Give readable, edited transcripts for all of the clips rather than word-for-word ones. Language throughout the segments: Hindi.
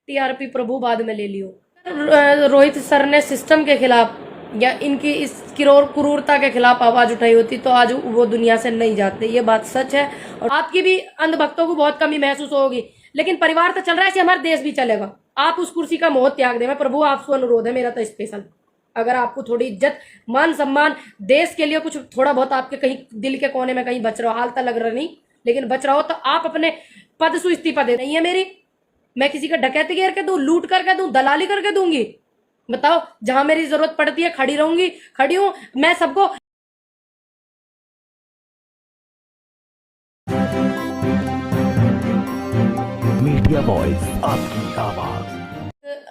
टीआरपी प्रभु बाद में ले लियो। रोहित सर ने सिस्टम के खिलाफ या इनकी इस क्रूरता के खिलाफ आवाज उठाई होती तो आज वो दुनिया से नहीं जाते। ये बात सच है और आपकी भी अंधभक्तों को बहुत कमी महसूस होगी, लेकिन परिवार तो चल रहा है, ऐसे हमारा देश भी चलेगा। आप उस कुर्सी का मोह त्याग दे। मैं प्रभु आपसे अनुरोध है मेरा तो स्पेशल, अगर आपको थोड़ी इज्जत मान सम्मान देश के लिए कुछ थोड़ा बहुत आपके कहीं दिल के कोने में कहीं बच रहा हो, हाल तक लग रहा नहीं लेकिन बच रहा हो, तो आप अपने पद से इस्तीफा दे। नहीं है मेरी, मैं किसी का डकैती करके दूं, लूट करके दूं, दलाली करके दूंगी? बताओ, जहां मेरी जरूरत पड़ती है खड़ी रहूंगी, खड़ी हूं मैं सबको। मीडिया वॉइस, आपकी आवाज।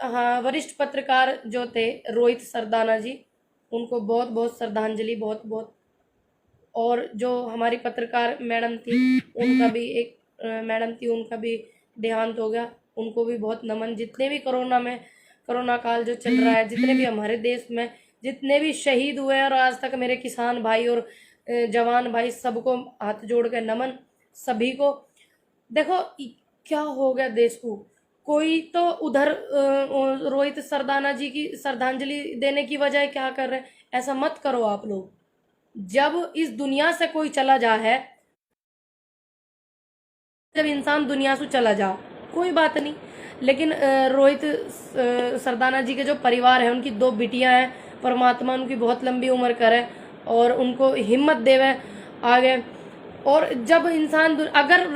हाँ, वरिष्ठ पत्रकार जो थे रोहित सरदाना जी, उनको बहुत बहुत श्रद्धांजलि, बहुत बहुत। और जो हमारी पत्रकार मैडम थी उनका भी एक मैडम थी उनका भी देहांत हो गया, उनको भी बहुत नमन। जितने भी कोरोना काल जो चल रहा है, जितने भी हमारे देश में जितने भी शहीद हुए और आज तक मेरे किसान भाई और जवान भाई, सबको हाथ जोड़ के नमन सभी को। देखो क्या हो गया देश को, कोई तो उधर रोहित सरदाना जी की श्रद्धांजलि देने की बजाय क्या कर रहे हैं? ऐसा मत करो आप लोग। जब इस दुनिया से कोई चला जा है, जब इंसान दुनिया से चला जा, कोई बात नहीं, लेकिन रोहित सरदाना जी के जो परिवार है, उनकी 2 बिटियां हैं, परमात्मा उनकी बहुत लंबी उम्र करे और उनको हिम्मत देवे आगे। और जब इंसान अगर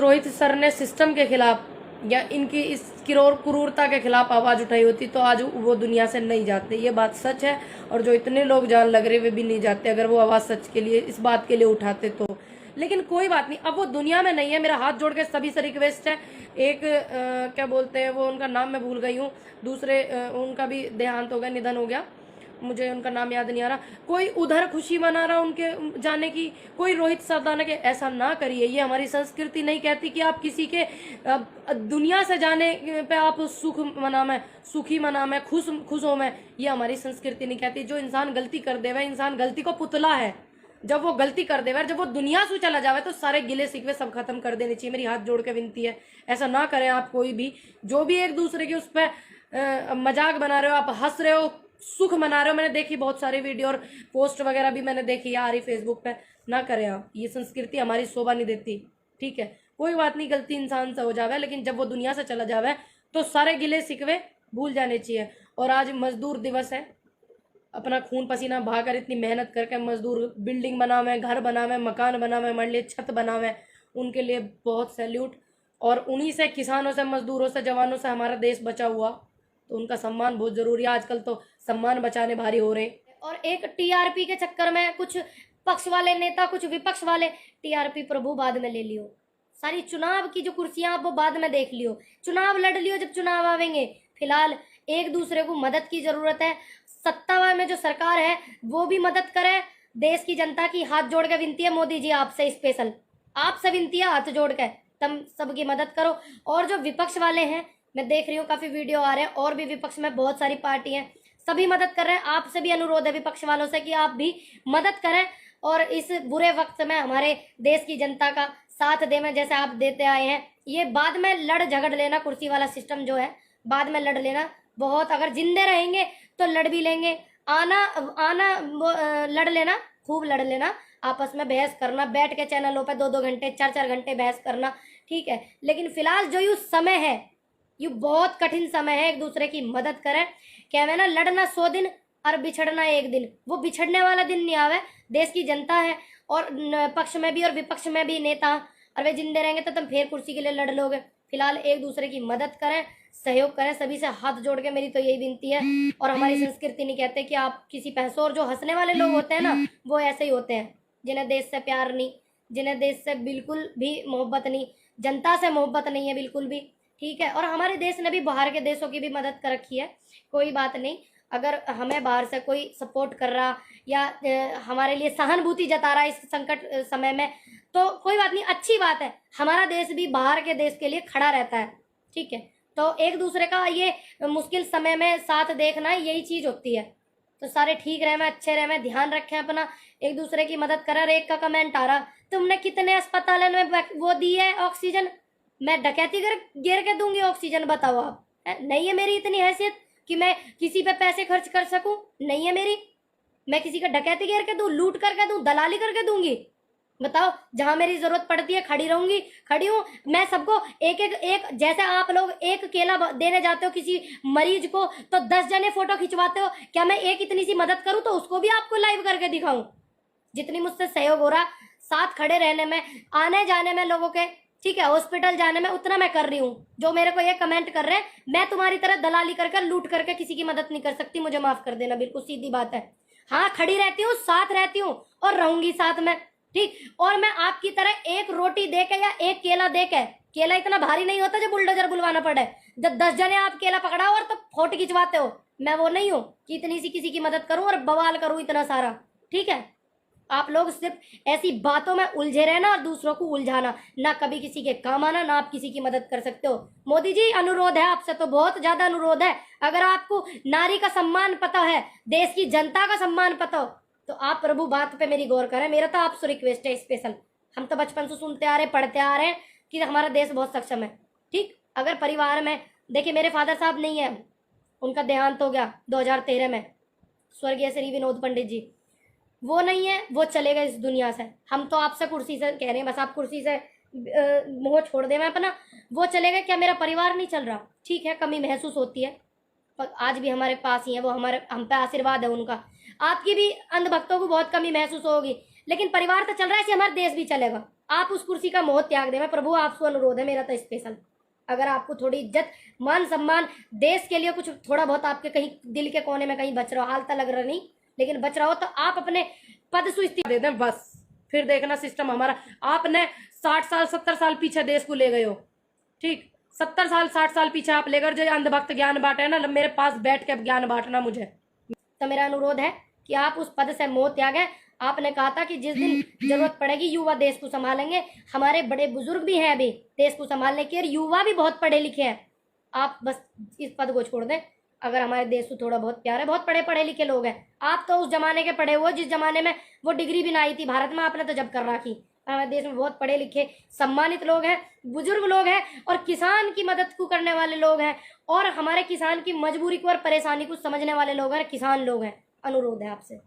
रोहित सर ने सिस्टम के खिलाफ या इनकी इस क्रूरता के खिलाफ आवाज उठाई होती तो आज वो दुनिया से नहीं जाते। ये बात सच है और जो इतने लोग जान लग रहे वे भी नहीं जाते अगर वो आवाज सच के लिए, इस बात के लिए उठाते तो। लेकिन कोई बात नहीं, अब वो दुनिया में नहीं है। मेरा हाथ जोड़ के सभी से रिक्वेस्ट है, एक क्या बोलते हैं वो, उनका नाम मैं भूल गई हूँ, दूसरे उनका भी देहांत हो गया, निधन हो गया, मुझे उनका नाम याद नहीं आ रहा। कोई उधर खुशी मना रहा उनके जाने की, कोई रोहित सरदाना के, ऐसा ना करिए। ये हमारी संस्कृति नहीं कहती कि आप किसी के दुनिया से जाने पे आप सुख मनावे, सुखी मनावे, खुश हो मैं, ये हमारी संस्कृति नहीं कहती। जो इंसान गलती कर दे वह इंसान गलती को पुतला है। जब वो गलती कर दे, जब वो दुनिया से चला जावे तो सारे गिले शिकवे सब खत्म कर देने चाहिए। मेरी हाथ जोड़ के विनती है, ऐसा ना करें आप कोई भी। जो भी एक दूसरे की उस पर मजाक बना रहे हो, आप हंस रहे हो, सुख मना रहे हो, मैंने देखी बहुत सारी वीडियो और पोस्ट वगैरह भी मैंने देखी आ रही फेसबुक पे। ना करें आप, ये संस्कृति हमारी शोभा नहीं देती। ठीक है, कोई बात नहीं, गलती इंसान से हो जावे, लेकिन जब वो दुनिया से चला जावे तो सारे गिले शिकवे भूल जाने चाहिए। और आज मजदूर दिवस है, अपना खून पसीना बहाकर इतनी मेहनत करके मजदूर बिल्डिंग बनावे, घर बनावे, मकान बनावे, हमारे लिए छत बनावे, उनके लिए बहुत सैल्यूट। और उन्हीं से, किसानों से, मजदूरों से, जवानों से हमारा देश बचा हुआ, तो उनका सम्मान बहुत जरूरी है। आजकल तो सम्मान बचाने भारी हो रहे। और एक टीआरपी के चक्कर में कुछ पक्ष वाले नेता, कुछ विपक्ष वाले, टीआरपी प्रभु बाद में ले लियो, सारी चुनाव की जो कुर्सियां आप वो बाद में देख लियो, चुनाव लड़ लियो जब चुनाव आवेंगे। फिलहाल एक दूसरे को मदद की जरूरत है। सत्ता में जो सरकार है वो भी मदद करे देश की जनता की। हाथ जोड़ के विनती है मोदी जी आपसे, स्पेशल आपसे विनती है, हाथ जोड़ के तुम सबकी मदद करो। और जो विपक्ष वाले हैं, मैं देख रही हूँ काफी वीडियो आ रहे हैं, और भी विपक्ष में बहुत सारी पार्टी हैं, सभी मदद कर रहे हैं। आपसे भी अनुरोध है विपक्ष वालों से कि आप भी मदद करें और इस बुरे वक्त में हमारे देश की जनता का साथ दें, जैसे आप देते आए हैं। ये बाद में लड़ झगड़ लेना, कुर्सी वाला सिस्टम जो है बाद में लड़ लेना, बहुत अगर जिंदे रहेंगे तो लड़ भी लेंगे। आना लड़ लेना, खूब लड़ लेना, आपस में बहस करना, बैठ के चैनलों पे 2-2 घंटे 4-4 घंटे बहस करना, ठीक है। लेकिन फिलहाल जो यू समय है, यू बहुत कठिन समय है, एक दूसरे की मदद करें। क्या है ना, लड़ना 100 दिन और बिछड़ना 1 दिन, वो बिछड़ने वाला दिन नहीं आवे। देश की जनता है और पक्ष में भी और विपक्ष में भी नेता, और वे जिंदे रहेंगे तो तुम फिर कुर्सी के लिए लड़ लोगे। फिलहाल एक दूसरे की मदद करें, सहयोग करें, सभी से हाथ जोड़ के मेरी तो यही विनती है। और हमारी संस्कृति नहीं कहते कि आप किसी पैसों, और जो हंसने वाले लोग होते हैं ना, वो ऐसे ही होते हैं, जिन्हें देश से प्यार नहीं, जिन्हें देश से बिल्कुल भी मोहब्बत नहीं, जनता से मोहब्बत नहीं है बिल्कुल भी, ठीक है। और हमारे देश ने भी बाहर के देशों की भी मदद कर रखी है, कोई बात नहीं। अगर हमें बाहर से कोई सपोर्ट कर रहा या हमारे लिए सहानुभूति जता रहा है इस संकट समय में, तो कोई बात नहीं, अच्छी बात है। हमारा देश भी बाहर के देश के लिए खड़ा रहता है, ठीक है। तो एक दूसरे का ये मुश्किल समय में साथ देखना, यही चीज होती है। तो सारे ठीक रहे, मैं अच्छे रहे, मैं ध्यान रखें अपना, एक दूसरे की मदद करें। एक का कमेंट आ रहा, तुमने कितने अस्पतालों में वो दी है ऑक्सीजन, मैं डकैती कर गिर के दूंगी ऑक्सीजन, बताओ आप। नहीं है मेरी इतनी हैसियत कि मैं किसी पे पैसे खर्च कर सकूं, नहीं है मेरी। मैं किसी का डकैती करके दूं, लूट करके दूं, दलाली करके दूंगी? बताओ, जहां मेरी जरूरत पड़ती है खड़ी रहूंगी, खड़ी हूं। मैं सबको एक एक एक, जैसे आप लोग एक केला देने जाते हो किसी मरीज को तो 10 जने फोटो खिंचवाते हो, क्या मैं एक इतनी सी मदद करूं तो उसको भी आपको लाइव करके दिखाऊं? जितनी मुझसे सहयोग हो रहा साथ खड़े रहने में, आने जाने में लोगों के, ठीक है, हॉस्पिटल जाने में, उतना मैं कर रही हूँ। जो मेरे को ये कमेंट कर रहे हैं, मैं तुम्हारी तरह दलाली करके लूट करके किसी की मदद नहीं कर सकती, मुझे माफ कर देना, बिल्कुल सीधी बात है। हाँ, खड़ी रहती हूँ, साथ रहती हूँ और रहूंगी साथ में, ठीक। और मैं आपकी तरह एक रोटी दे के या एक केला दे के, केला इतना भारी नहीं होता जो बुलडोजर बुलवाना पड़े, जब 10 जने आप केला पकड़ाओ और तो फोटो खिंचवाते हो, मैं वो नहीं हूँ कि इतनी सी किसी की मदद करूं और बवाल करूं इतना सारा, ठीक है। आप लोग सिर्फ ऐसी बातों में उलझे रहना और दूसरों को उलझाना, ना कभी किसी के काम आना, ना आप किसी की मदद कर सकते हो। मोदी जी, अनुरोध है आपसे, तो बहुत ज्यादा अनुरोध है, अगर आपको नारी का सम्मान पता है, देश की जनता का सम्मान पता हो, तो आप प्रभु बात पे मेरी गौर करें। मेरा तो आपसे रिक्वेस्ट है स्पेशल, हम तो बचपन से सुनते आ रहे, पढ़ते आ रहे हैं कि हमारा देश बहुत सक्षम है, ठीक। अगर परिवार में, देखिए मेरे फादर साहब नहीं है, उनका देहांत हो गया 2013 में, स्वर्गीय श्री विनोद पंडित जी, वो नहीं है, वो चले गए इस दुनिया से। हम तो आपसे कुर्सी से कह रहे हैं, बस आप कुर्सी से मुंह छोड़ दे मैं अपना, वो चले गए, क्या मेरा परिवार नहीं चल रहा? ठीक है, कमी महसूस होती है, पर आज भी हमारे पास ही है, वो हमारे, हम पे आशीर्वाद है उनका। आपकी भी अंधभक्तों को बहुत कमी महसूस होगी, लेकिन परिवार तो चल रहा है, ऐसे हमारा देश भी चलेगा। आप उस कुर्सी का मोह त्याग दे, मैं प्रभु आपसे अनुरोध है मेरा तो स्पेशल, अगर आपको थोड़ी इज्जत, मान, सम्मान, देश के लिए कुछ थोड़ा बहुत आपके कहीं दिल के कोने में कहीं बच रहा हो, हालता लग रहा नहीं, लेकिन बच रहा हो, तो आप अपने पद सुस्ती दे दें बस, फिर देखना सिस्टम हमारा। आपने 60 साल 70 साल पीछे देश को ले गए हो, ठीक, 70 साल 60 साल पीछे आप लेकर जो अंधभक्त ज्ञान बांटे ना, मेरे पास बैठ के ज्ञान बांटना मुझे। तो मेरा अनुरोध है कि आप उस पद से मोह त्यागें। आपने कहा था कि जिस दिन जरूरत पड़ेगी युवा देश को संभालेंगे, हमारे बड़े बुजुर्ग भी हैं अभी देश को संभालने के, और युवा भी बहुत पढ़े लिखे हैं। आप बस इस पद को छोड़ दें, अगर हमारे देश को थोड़ा बहुत प्यार है, बहुत पढ़े पढ़े लिखे लोग हैं। आप तो उस जमाने के पढ़े हुए जिस जमाने में वो डिग्री भी ना आई थी भारत में, आपने तो जब कर रखी। हमारे देश में बहुत पढ़े लिखे सम्मानित लोग हैं, बुजुर्ग लोग हैं, और किसान की मदद को करने वाले लोग हैं, और हमारे किसान की मजबूरी को और परेशानी को समझने वाले लोग हैं, किसान लोग हैं। अनुरोध है आपसे।